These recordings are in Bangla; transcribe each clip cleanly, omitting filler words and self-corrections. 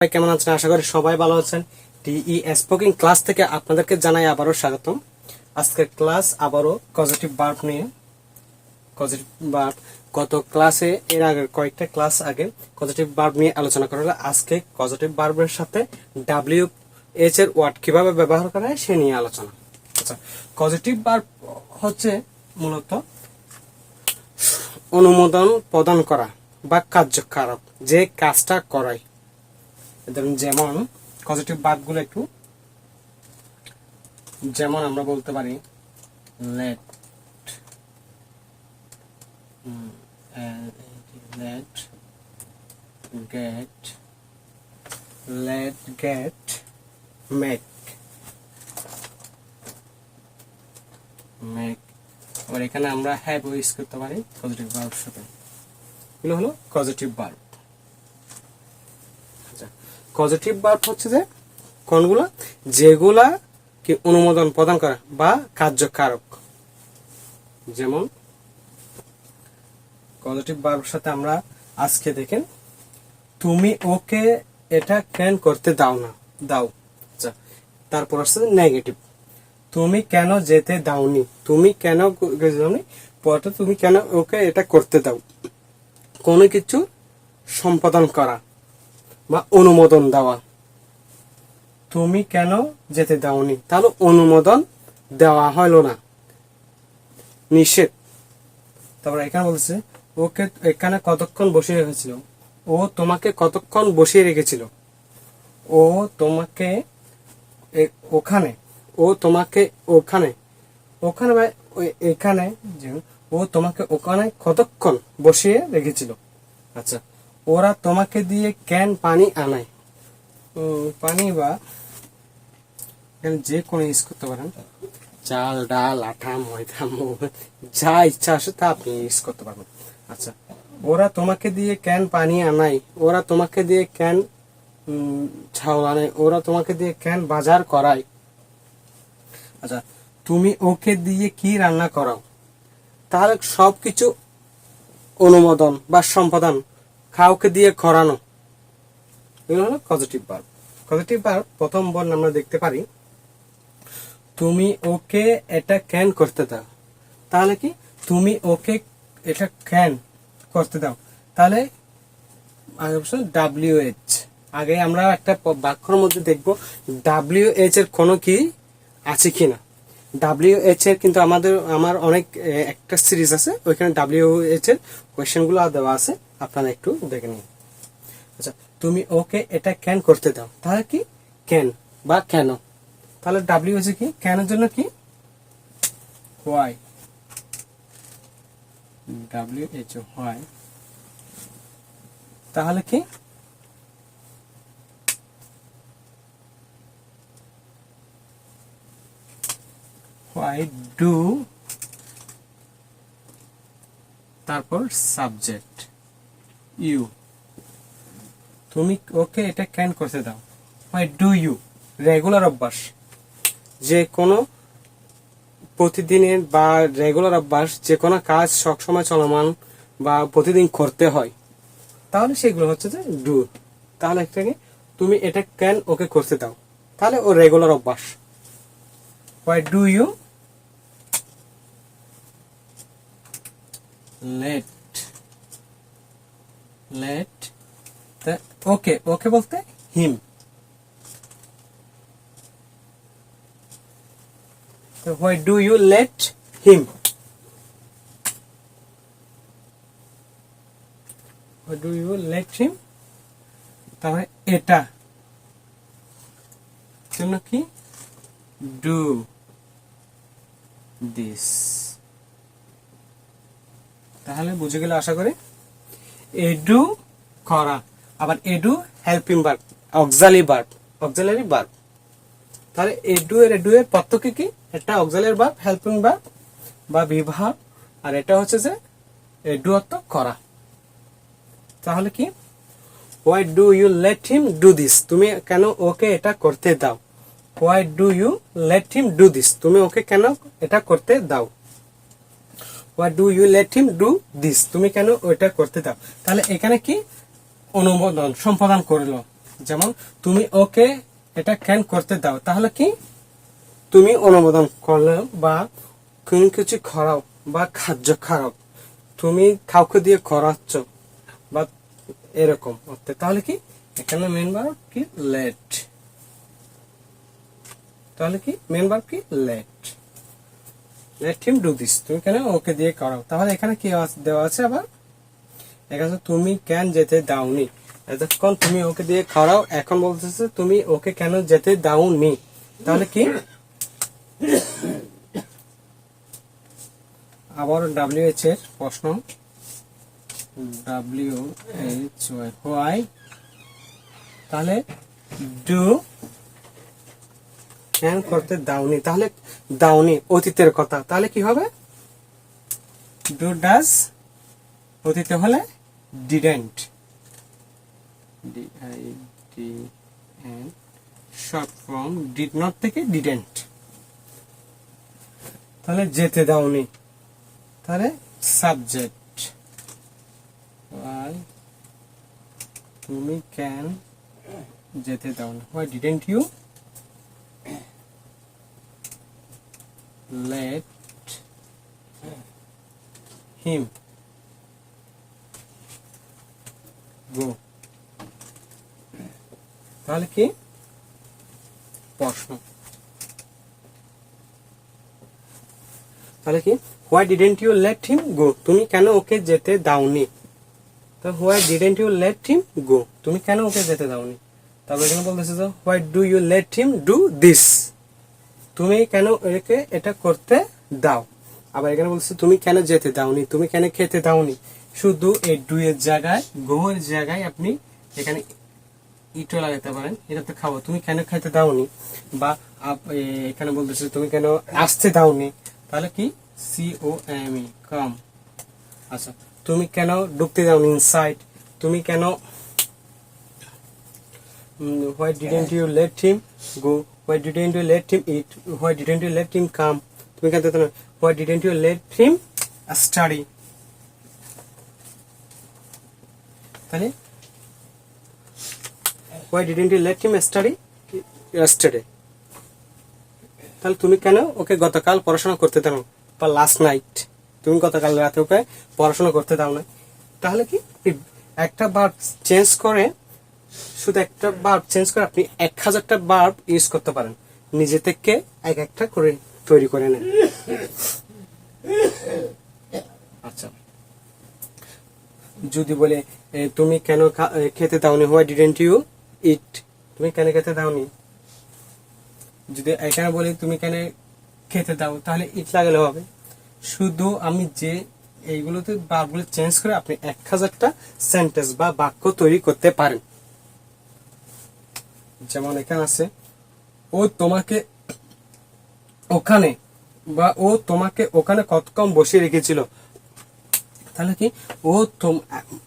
সবাই কেমন আছেন? আশা করি সবাই ভালো আছেন। টিই স্পোকিং ক্লাস থেকে আপনাদেরকে জানাই আবারও স্বাগতম। আজকের ক্লাস আবারও পজিটিভ ভার্ব নিয়ে। পজিটিভ ভার্ব গত ক্লাসে এর আগে কয়েকটা ক্লাস আগে পজিটিভ ভার্ব নিয়ে আলোচনা করা হলো। আজকে পজিটিভ ভার্বের সাথে ডাব্লিউ এইচ এর ওয়ার্ড কিভাবে ব্যবহার করা হয় সে নিয়ে আলোচনা। আচ্ছা, পজিটিভ ভার্ব হচ্ছে মূলত অনুমোদন প্রদান করা বা কার্যকারক, যে কাজটা করায়। যেমন পজিটিভ ভার্বগুলো একটু, যেমন আমরা বলতে পারি লেট গেট, মেক। আবার এখানে আমরা হ্যাভ ইউজ করতে পারি পজিটিভ ভার্ব সাথে। এগুলো হলো পজিটিভ ভার্ব। পজিটিভ ভার্ব হচ্ছে যে কোনগুলো, যেগুলা কি অনুমোদন প্রদান করা বা কার্যকারক। যেমন পজিটিভ ভার্বের সাথে আমরা আজকে দেখেন, তুমি ওকে এটা কেন করতে দাও না, দাও। আচ্ছা, তারপর আসছে নেগেটিভ, তুমি কেন যেতে দাওনি, তুমি কেন দাওনি, পরে তুমি কেন ওকে এটা করতে দাও। কোনো কিছু সম্পাদন করা বা অনুমোদন দেওয়া। তুমি কেন যেতে দাওনি, তাহলে অনুমোদন দেওয়া হলো না, নিষেধ। তারপর এখানে বলছে ওকে এখানে কতক্ষণ বসিয়ে রেখেছিল, ও তোমাকে কতক্ষণ বসিয়ে রেখেছিল। ও তোমাকে ওখানে, ও তোমাকে ওখানে, ওখানে বা এখানে, ও তোমাকে ওখানে কতক্ষণ বসিয়ে রেখেছিল। আচ্ছা, ওরা তোমাকে দিয়ে ক্যান পানি আনায়। পানি বা যে কোনো ইউজ করতে পারেন, চাল, ডাল, আটা, ময়দা, যা ইচ্ছা আসে তা আপনি ইউজ করতে পারবেন। আচ্ছা, ওরা তোমাকে দিয়ে ক্যান পানি আনায়, ওরা তোমাকে দিয়ে ক্যান চাউল আনায়, ওরা তোমাকে দিয়ে ক্যান বাজার করায়। আচ্ছা, তুমি ওকে দিয়ে কি রান্না করাও, তাহলে সবকিছু অনুমোদন বা সম্পাদন কাউকে দিয়ে করানো। এগুলো হলো পজিটিভ ভার্ব। পজিটিভ ভার্ব প্রথম বর্ণ আমরা দেখতে পারি, তুমি ওকে এটা ক্যান করতে দাও। তাহলে কি, তুমি ওকে এটা ক্যান করতে দাও, তাহলে ডাব্লিউএইচ। আগে আমরা একটা বাক্যের মধ্যে দেখবো ডাব্লিউএইচ এর কোনো কি আছে কিনা। ডাব্লিউএইচ এর কিন্তু আমার অনেক একটা সিরিজ আছে, ওইখানে ডাব্লিউএইচ এর কোয়েশ্চেন গুলো দেওয়া আছে, আপনারা একটু দেখে নিন। আচ্ছা, তুমি ওকে এটা ক্যান করতে দাও, তাহলে কি ক্যান বা কেন। তাহলে ডাব্লিউএইচ কি, কেন জন্য কি হোয়াই, ডাব্লিউএইচ হোয়াই। তাহলে কি হোয়াই ডু, তারপর সাবজেক্ট ইউ। তুমি ওকে এটা ক্যান করতে দাও, হোয়াই ডু ইউ। রেগুলার অভ্যাস, যে কোনো প্রতিদিনের বা রেগুলার অভ্যাস, যে কোনো কাজ সবসময় চলমান বা প্রতিদিন করতে হয়, তাহলে সেগুলো হচ্ছে যে ডু। তাহলে একটাকে তুমি এটা ক্যান ওকে করতে দাও, তাহলে ও রেগুলার অভ্যাস। হোয়াই ডু ইউ লেট ওকে, ওকে বলতে হিম। Why do you let him? Why do you let him? তাহলে এটা জন্য কি do this। তাহলে বুঝে গেলে আশা করি। এডু করা, আবার edu helping verb, auxiliary verb. তাহলে এডু এর পার্থক্য কি, এটা অক্সিলারি ভার্ব, হেল্পিং ভার্ব বা বিভাগ, আর এটা হচ্ছে যে এডু অর্থ করা। তাহলে কি, why do you let him do this, তুমি কেন ওকে এটা করতে দাও। Why do you let him do this, তুমি ওকে কেন এটা করতে দাও। Why do you let him do this, তুমি কেন ওইটা করতে দাও। তাহলে এখানে কি অনুমোদন সম্পাদন করলো, যেমন তুমি ওকে এটা ক্যান করতে দাও, তাহলে কি তুমি অনুমোদন করলে বা কোন কিছু খারাপ বা খাদ্য খারাপ তুমি কাউকে দিয়ে করাচ্ছ বা এরকম অর্থে, তাহলে কি এখানে মেন ভার্ব কি লেট, তাহলে কি মেন ভার্ব কি let, let him do this, তুমি কেন ওকে দিয়ে করাও। তাহলে এখানে কি দেওয়া আছে আবার, এখানে তুমি কেন যেতে দাওনি, এতক্ষণ তুমি ওকে দিয়ে করাও, এখন বলতেছে তুমি ওকে কেন যেতে দাওনি, তাহলে কি আবার WH এর প্রশ্ন, WHY হোয়াই, তাহলে ডু ক্যান করতে দাওনি, তাহলে দাওনি অতীতের কথা, তাহলে কি হবে ডু ডাজ, অতীতে হলে didn't, DIDN short form did not থেকে ডিডেন্ট, তাহলে যেতে দাওনি, তাহলে সাবজেক্ট তুমি ক্যান যেতে দাওনি, why didn't you let him go, তাহলে কি প্রশ্ন, তাহলে কি why didn't you let him go, তুমি কেন ওকে যেতে দাওনি, তো why didn't you let him go, তুমি কেন ওকে যেতে দাওনি। তারপর এখানে বলতেছে যে why do you let him do this, তুমি কেন একে এটা করতে দাও। আবার এখানে বলছে তুমি কেন যেতে দাওনি, তুমি কেন খেতে দাওনি, শুধু এই ডু এর জায়গায় গো এর জায়গায় আপনি এখানে ইটো লাগাতে পারেন, এটা তো খাবো, তুমি কেন খেতে দাওনি, বা এখানে বলতেছে তুমি কেন আসতে দাওনি, তাহলে কি COME কম। আচ্ছা তুমি কেন ঢুকতে দাওনি ইনসাইড, তুমি কেন why didn't you let him go, why didn't you let him eat, why didn't you let him come, তুমি কেন why didn't you let him study, তাহলে why didn't you let him study yesterday, তাহলে তুমি কেন ওকে গতকাল পড়াশোনা করতে দাও, বা লাস্ট নাইট তুমি গতকাল রাতে ওকে পড়াশোনা করতে দাও না, তাহলে কি একটা ভার্ব চেঞ্জ করে, শুধু একটা ভার্ব চেঞ্জ করে আপনি 1000টা ভার্ব ইউজ করতে পারেন, নিজে থেকে এক একটা করে তৈরি করে নেন। আচ্ছা যদি বলে তুমি কেন খেতে দাওনি, হোয়াই ডিডেন্ট ইউ ইট, তুমি কেন খেতে দাওনি, যদি এখানে বলি তুমি কেন খেতে দাও, তাহলে ইট লাগালে হবে। শুধু আমি যে এইগুলোতে ভার্বগুলো চেঞ্জ করে আপনি 1000টা সেন্টেন্স বা বাক্য তৈরি করতে পারেন। যেমন এখানে আছে ও তোমাকে ওখানে, বা ও তোমাকে ওখানে কতক্ষণ বসিয়ে রেখেছিল, তাহলে কি ও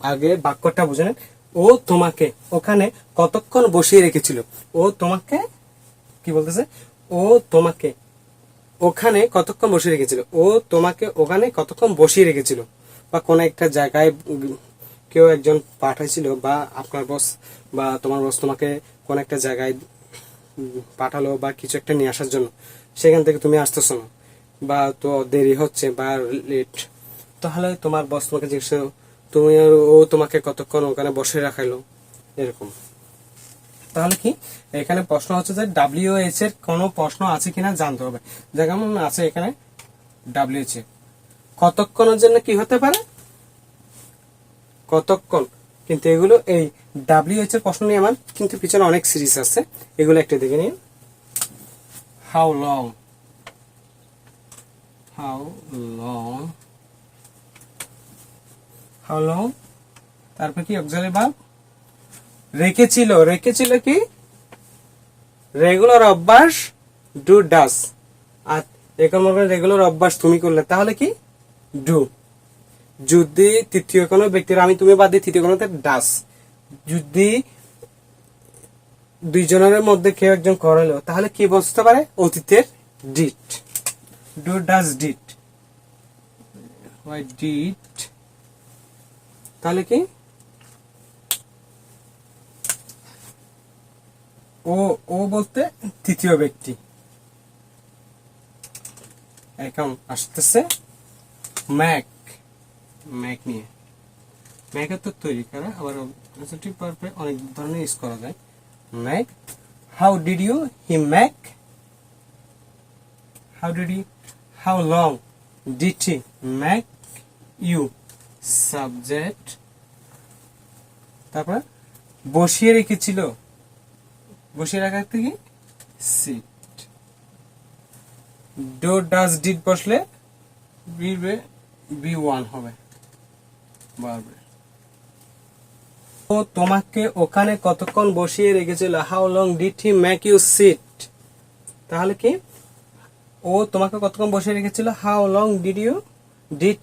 আগে বাক্যটা বুঝে নেন, ও তোমাকে ওখানে কতক্ষণ বসিয়ে রেখেছিল, ও তোমাকে কি বলতেছে, ও তোমাকে ওখানে কতক্ষণ বসিয়ে রেখেছিল, ও তোমাকে ওখানে কতক্ষণ বসিয়ে রেখেছিল, বা কোন একটা জায়গায় কেউ একজন পাঠাইছিল, বা আপনার বস বা তোমার বস তোমাকে কোন একটা জায়গায় পাঠালো বা কিছু একটা নিয়ে আসার জন্য, সেখান থেকে তুমি আসতেছো না বা তো দেরি হচ্ছে বা লেট, তাহলে তোমার বস তোমাকে জিজ্ঞেস তুমি ও তোমাকে কতক্ষণ ওখানে বসে রাখাইলো, এরকম। তাহলে কি এখানে প্রশ্ন হচ্ছে যে WH এর কোনো প্রশ্ন আছে কিনা জানতে হবে, যেমন আছে এখানে WH এ কতক্ষণের জন্য কি হতে পারে, কতক্ষণ, কিন্তু এগুলো এই WH এর প্রশ্ন নিয়ে আমার কিন্তু পিছনে অনেক সিরিজ আছে, এগুলো একটা দেখে নিন। How long, how long, how long, তারপর কি অক্সিলারি ভার্ব রেখেছিল, রেখেছিল কি রেগুলার অভ্যাস ডু ডাস, আর এখন রেগুলার অভ্যাস তুমি করলে তাহলে কি ডু, যদি তৃতীয় কোনো ব্যক্তির আমি তুমি বাদ দিয়ে তৃতীয় কোনো ডাস, যদি দুইজনের মধ্যে কেউ একজন করালো তাহলে কি বলতে পারে অতীতের did, do does did, why did, তাহলে কি ও ও বলতে তৃতীয় ব্যক্তি। এখন আসতেছে ম্যাক, ম্যাক নিয়ে। ম্যাকের তো তৈরি করা, আবার অ্যাডজেক্টিভ ভার্বে অনেক ধরনের ইউজ করা যায়। Make, how did you he make, how long did he make you, subject. তারপর বসিয়ে রেখেছিল, বসিয়ে রাখার থেকে সিট। ডো ডাজ ডিড বসলে বি ওয়ান হবে ভার্বে। ও তোমাকে ওখানে কতক্ষণ বসিয়ে রেখেছিল, how long did he make you sit. তাহলে কি ও তোমাকে কতক্ষণ বসিয়ে রেখেছিল, হাউ লং ডিড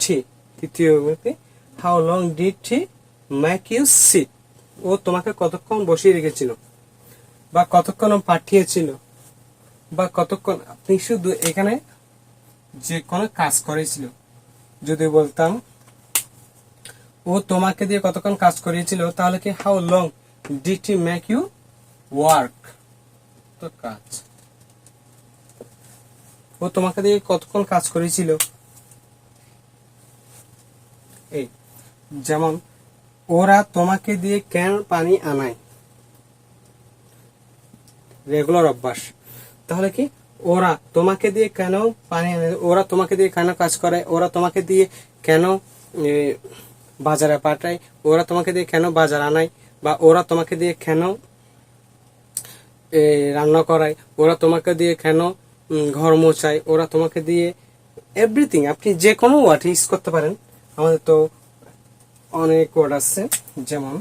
হি, তৃতীয় ব্যক্তি, how long did he make you sit. ও তোমাকে কতক্ষণ বসিয়ে রেখেছিল, বা কতক্ষণ পাঠিয়েছিল, বা কতক্ষণ। আপনি শুধু এখানে যে কোনো কাজ করেছিল, যদি বলতাম ও তোমাকে দিয়ে কতক্ষণ কাজ করিয়েছিল, তাহলে কি how long did he make you work, তো কাজ। ও তোমাকে দিয়ে কতক্ষণ কাজ করেছিল, এই যেমন ওরা তোমাকে দিয়ে কেন পানি আনায়, রেগুলার অভ্যাস। তাহলে কি ওরা তোমাকে দিয়ে কেন পানি আনে, ওরা তোমাকে দিয়ে কেন কাজ করে, ওরা তোমাকে দিয়ে কেন বাজারে পাঠায়, ওরা তোমাকে দিয়ে কেন বাজার আনায়, বা ওরা তোমাকে দিয়ে কেন রান্না করায়, ওরা তোমাকে দিয়ে কেন ঘর মোছায়, ওরা তোমাকে দিয়ে এভরিথিং। আপনি যে কোনো ওয়ার্ড ইউজ করতে পারেন। আমাদের তো অনেক ওয়ার্ড আছে, যেমন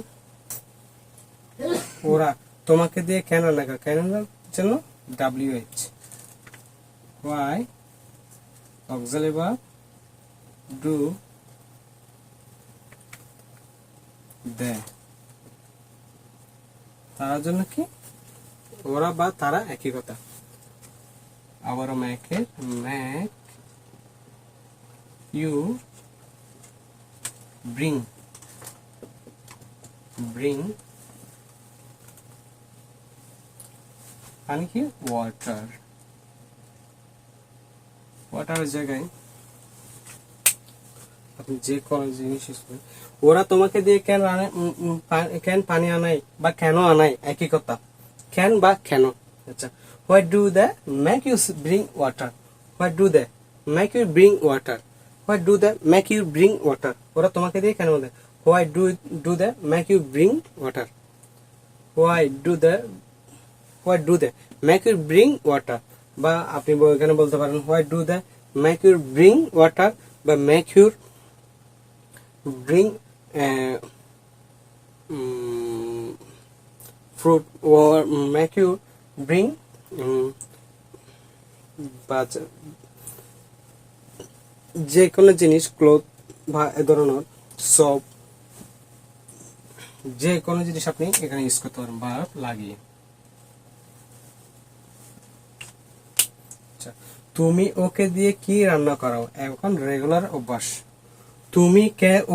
ওরা তোমাকে দিয়ে কেন লেখা, কেন জন্য WH, why auxiliary verb do they, তার জন্য কি ওরা বা তারা একই কথা। আবার ম্যাকের ম্যাক ইউ ব্রিং, ব্রিং পানি কি ওয়াটার, ওয়াটারের জায়গায় আপনি যে কোনো জিনিস ইউজ করেন। ওরা তোমাকে দিয়ে কেন কেন পানি আনায় বা কেন আনায় একই কথা, কেন বা কেন। আচ্ছা, why do they make you bring water, why do they make you bring water, why do they make you bring water. ওরা তোমাকে দিয়ে কেন দেয়, why do they make you bring water, why do they make you bring water. বা আপনি এখানে বলতে পারেন why do they make you bring water, বা make your bring fruit, or make you bring যে কোনো জিনিস, ক্লোথ বা এ ধরনের সব, যে কোনো জিনিস আপনি এখানে ইউজ করতে পারেন ভার্ব লাগিয়ে। তুমি ওকে দিয়ে কি রান্না করাও, এখন রেগুলার অভ্যাস। তুমি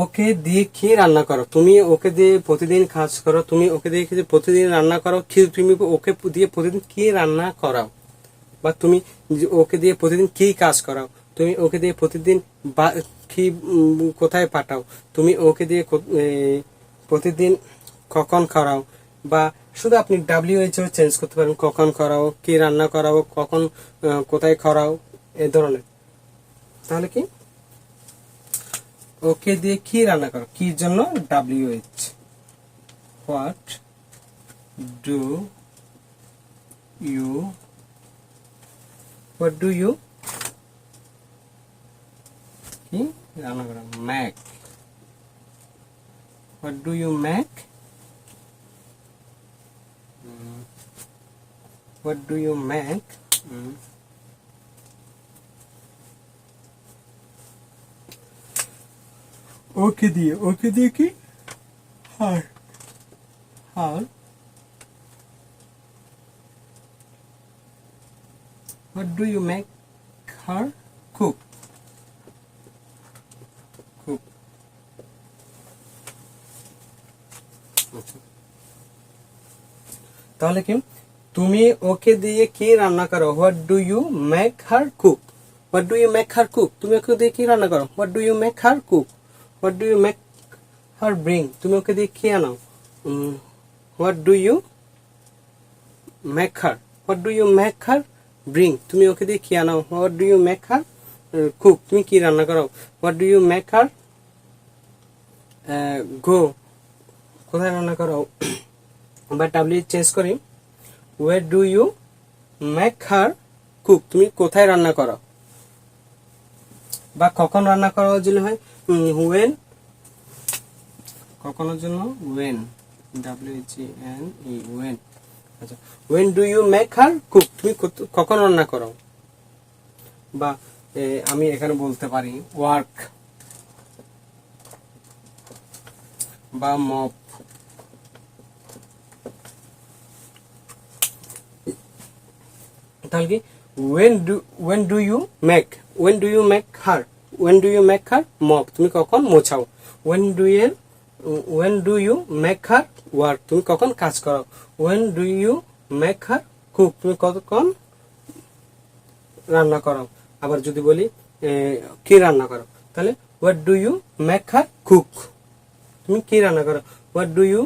ওকে দিয়ে কি রান্না করো, তুমি ওকে দিয়ে প্রতিদিন কাজ করো, তুমি ওকে দিয়ে প্রতিদিন রান্না করো, তুমি ওকে দিয়ে প্রতিদিন কি রান্না করাও, বা তুমি ওকে দিয়ে প্রতিদিন কি কাজ করাও, তুমি ওকে দিয়ে প্রতিদিন কি কোথায় পাঠাও, তুমি ওকে দিয়ে প্রতিদিন কখন করাও, বা শুধু আপনি WH চেঞ্জ করতে পারেন, কখন করাও, কি রান্না করাও, কখন কোথায় করাও, এ ধরনের। তাহলে কি ওকে দিয়ে কি রান্না করো, কি জন্য WH, what do you, what do you কি রান্না করো, make, what do you make, what do you make. ওকে দিয়ে কি হার, what do you make her cook, তাহলে কি তুমি ওকে দিয়ে কি রান্না করো? What do you make her cook? What do you make her cook? তুমি ওকে দিয়ে কি রান্না করো? What do you make her cook? What do you make her bring? তুমি ওকে দিয়ে কি আনাও? What do you make her? What do you make her bring? তুমি ওকে দিয়ে কি আনাও? What do you make her cook? তুমি কি রান্না করো? হোয়াট ডু ইউ মেক হার গো? কোথায় রান্না করো? বা ডাব্লিউ চেঞ্জ করি, where do you make her cook? তুমি কোথায় রান্না করো? বা কখন রান্না করার জন্য হয় ওয়েন, কখনোর জন্য ওয়েন, WHEN, ওয়েন। আচ্ছা, when do you make her cook? তুমি কখন রান্না করো? বা আমি এখানে বলতে পারি ওয়ার্ক বা মপ। তাহলে কি when do you make her mop? তুমি কখন মোছাও? when do you make her work? তুমি কখন কাজ করো? when do you make her cook? তুমি কখন রান্না করো? আবার যদি বলি কি রান্না করো, তাহলে what do you make her cook? তুমি কি রান্না করো? what do you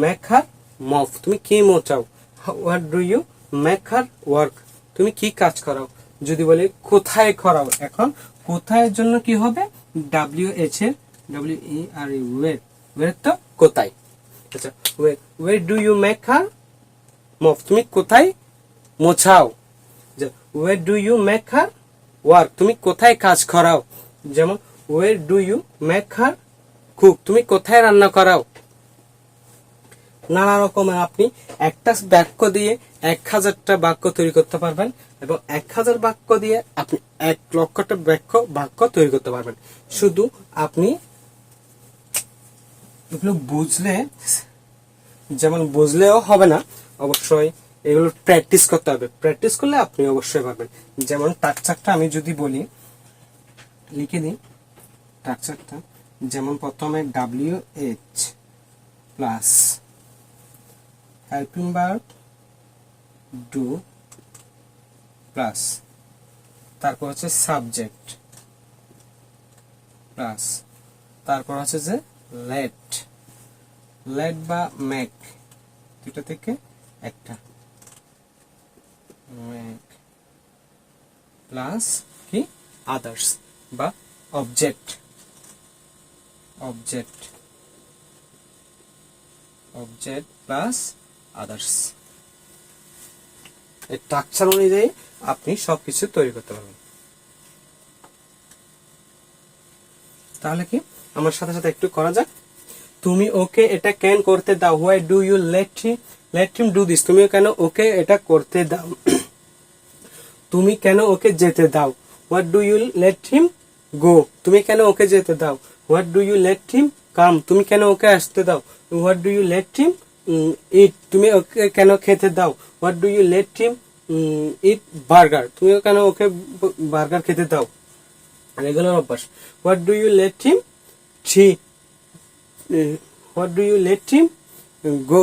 make her mop? তুমি কি মোছাও? what do you make her work? তুমি কি কাজ করো? যদি বলি কোথায় করাও, এখন কোথায়ের জন্য কি হবে? WH এর WERE, ওয়ের তো কোথায়। আচ্ছা, where do you make her mop? তুমি কোথায় মোছাও? where do you make her work? তুমি কোথায় কাজ করাও? যেমন where do you make her cook? তুমি কোথায় রান্না করাও? নানা রকমের আপনি একটা বাক্য দিয়ে 1000টা বাক্য তৈরি করতে পারবেন, এবং 1000 বাক্য দিয়ে আপনি 1,00,000টা বাক্য তৈরি করতে পারবেন। শুধু আপনি এগুলো বুঝলে, যেমন বুঝলেও হবে না, অবশ্যই এগুলো প্র্যাকটিস করতে হবে। প্র্যাকটিস করলে আপনি অবশ্যই পারবেন। যেমন স্ট্রাকচারটা আমি যদি বলি, লিখে দিই স্ট্রাকচারটা। যেমন প্রথমে WH plus helping verb do plus, তারপর হচ্ছে সাবজেক্ট প্লাস, তারপর হচ্ছে যে লেট বা মেক, দুটো থেকে একটা, মেক প্লাস কি আদার্স বা অবজেক্ট প্লাস আদার্স। এই স্ট্রাকচার অনুযায়ী আপনি সবকিছু তৈরি করতে পারবেন। তাহলে কি আমার সাথে সাথে একটু করা যাক। তুমি ওকে এটা কেন করতে দাও? Why do you let him do this? তুমি কেন ওকে এটা করতে দাও? তুমি কেন ওকে যেতে দাও? What do you let him go? তুমি কেন ওকে যেতে দাও? What do you let him come? তুমি কেন ওকে আসতে দাও? What do you let him eat? তুমি ওকে কেন খেতে দাও? What do you let him eat burger? তুমি কেন ওকে বার্গার খেতে দাও? রেগুলার অভ্যাস। What do you let him what do you let him go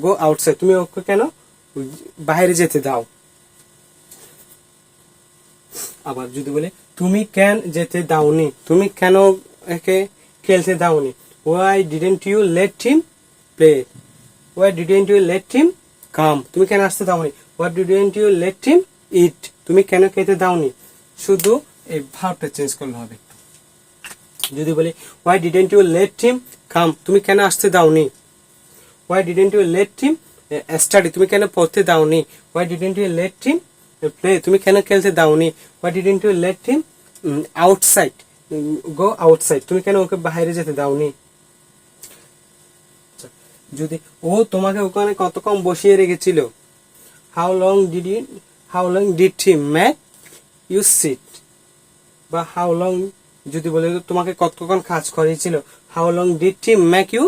go outside? তুমি ওকে কেন বাইরে যেতে দাও? আবার যদি বলে তুমি কেন যেতে দাওনি? তুমি কেন একে খেলতে দাওনি? Why didn't you let him play? Why didn't you let him come? তুমি কেন আসতে দাওনি? What didn't you let him eat? তুমি কেন খেতে দাওনি? শুধু এই ভার্বটা চেঞ্জ করলে হবে। যদি বলি why didn't you let him come? তুমি কেন আসতে দাওনি? Why didn't you let him study? তুমি কেন পড়তে দাওনি? Why didn't you let him play? তুমি কেন খেলতে দাওনি? Why didn't you let him outside go outside? তুমি কেন ওকে বাইরে যেতে দাওনি? যদি ও তোমাকে ওখানে কতক্ষণ বসিয়ে রেখেছিল? How long did he make you sit? বা হাউ লং যদি বলে তোমাকে কতক্ষণ কাজ করিয়েছিল? How long did he make you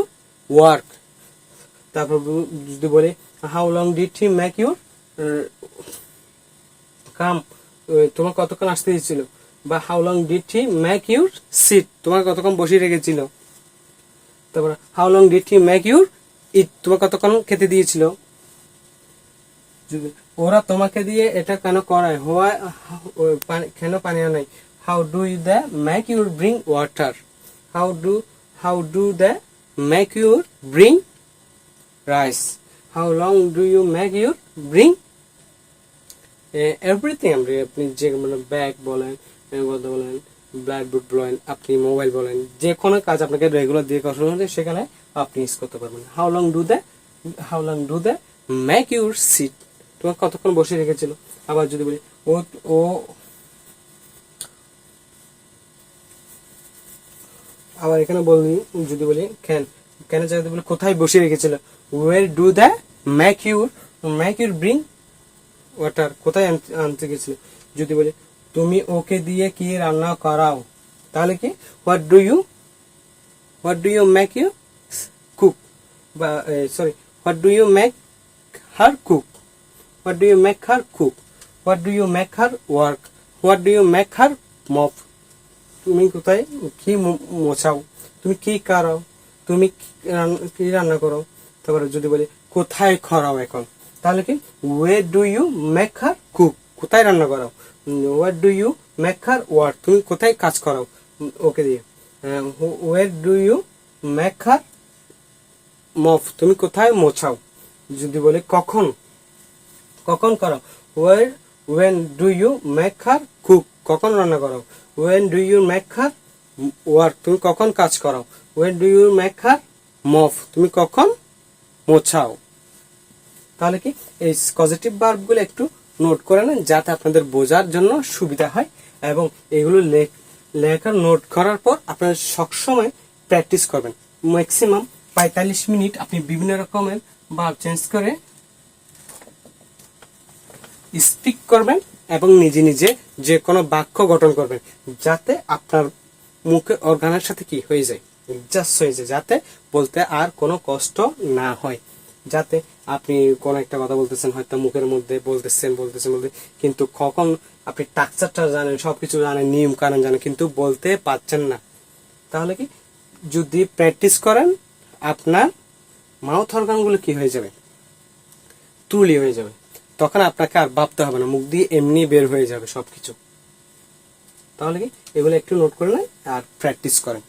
work? তারপর যদি বলে how long did he make you come? তোমার কতক্ষণ আসতে দিয়েছিল? বা how long did he make your seat? তোমাকে কতক্ষণ বসিয়ে রেখেছিল? তারপর how long did he make your eat? তোমার কতক্ষণ খেতে দিয়েছিল? যদি ওরা তোমাকে দিয়ে এটা কেন করায়, হোয়াই কেন পানি আনাই, how do they make your bring water, how do they make your bring rice, how long do you make your bring everything. আপনি যে মানে ব্যাগ বলেন, কথা বলেন, ব্ল্যাকবোর্ড বলেন, আপনি মোবাইল বলেন, যে কোনো কাজ আপনাকে রেগুলার দিয়ে করানো হলে সেখানে আপনি ইউজ করতে পারবেন। How long do they make your seat, তোমাকে কতক্ষণ বসে রেখেছিল। আবার যদি বলি ও ও আবার এখানে বলি, যদি বলি কেন জায়গাতে বলি কোথায় বসে রেখেছিল, where do they make your bring water, কোথায় আনতে গেছিল। যদি বলি তুমি ওকে দিয়ে কি রান্না করাও, তাহলে কি what do you make you cook, বা sorry what do you make her cook, what do you make her cook, what do you make her work, what do you make her mop, তুমি কোথায় কি মোছাও, তুমি কি করাও, তুমি কি রান্না করো। তারপরে যদি বলি কোথায় খরাও এখন, তাহলে কি where do you make her cook, কোথায় রান্না করাও। What do you make her work, তুমি কোথায় কাজ করাও ওকে দিয়ে। Where do you make her mop, তুমি কোথায় মোছাও। যদি বলি কখন করাও, when do you make her cook, কখন রান্না করাও। When do you make her work, তুমি কখন কাজ করাও। When do you make her mop, তুমি কখন মোছাও। তাহলে কি এই পজিটিভ ভার্বগুলো একটু নোট করে নেন, যাতে আপনাদের বোঝার জন্য সুবিধা হয়, এবং এগুলো লেখার নোট করার পর আপনারা সবসময় প্র্যাকটিস করবেন। ম্যাক্সিমাম 45 মিনিট আপনি বিভিন্ন রকমের ভার্ব চেঞ্জ করে স্পিক করবেন এবং নিজে নিজে যে কোনো বাক্য গঠন করবেন, যাতে আপনার মুখে অর্গানের সাথে কি হয়ে যায়, জাস্ট হয়ে যায়, যাতে বলতে আর কোনো কষ্ট না হয়। যাতে আপনি কোন একটা কথা বলতেছেন, হয়তো মুখের মধ্যে বলতেছেন কিন্তু কখন আপনি টাকচারটা জানেন, সবকিছু জানেন, নিয়ম কানুন জানেন, কিন্তু বলতে পারছেন না। তাহলে কি যদি প্র্যাকটিস করেন, আপনার মাউথ অর্গানগুলো কি হয়ে যাবে, তুলি হয়ে যাবে। তখন আপনাকে আর ভাবতে হবে না, মুখ দিয়ে এমনি বের হয়ে যাবে সবকিছু। তাহলে কি এগুলো একটু নোট করে নেন আর প্র্যাকটিস করেন।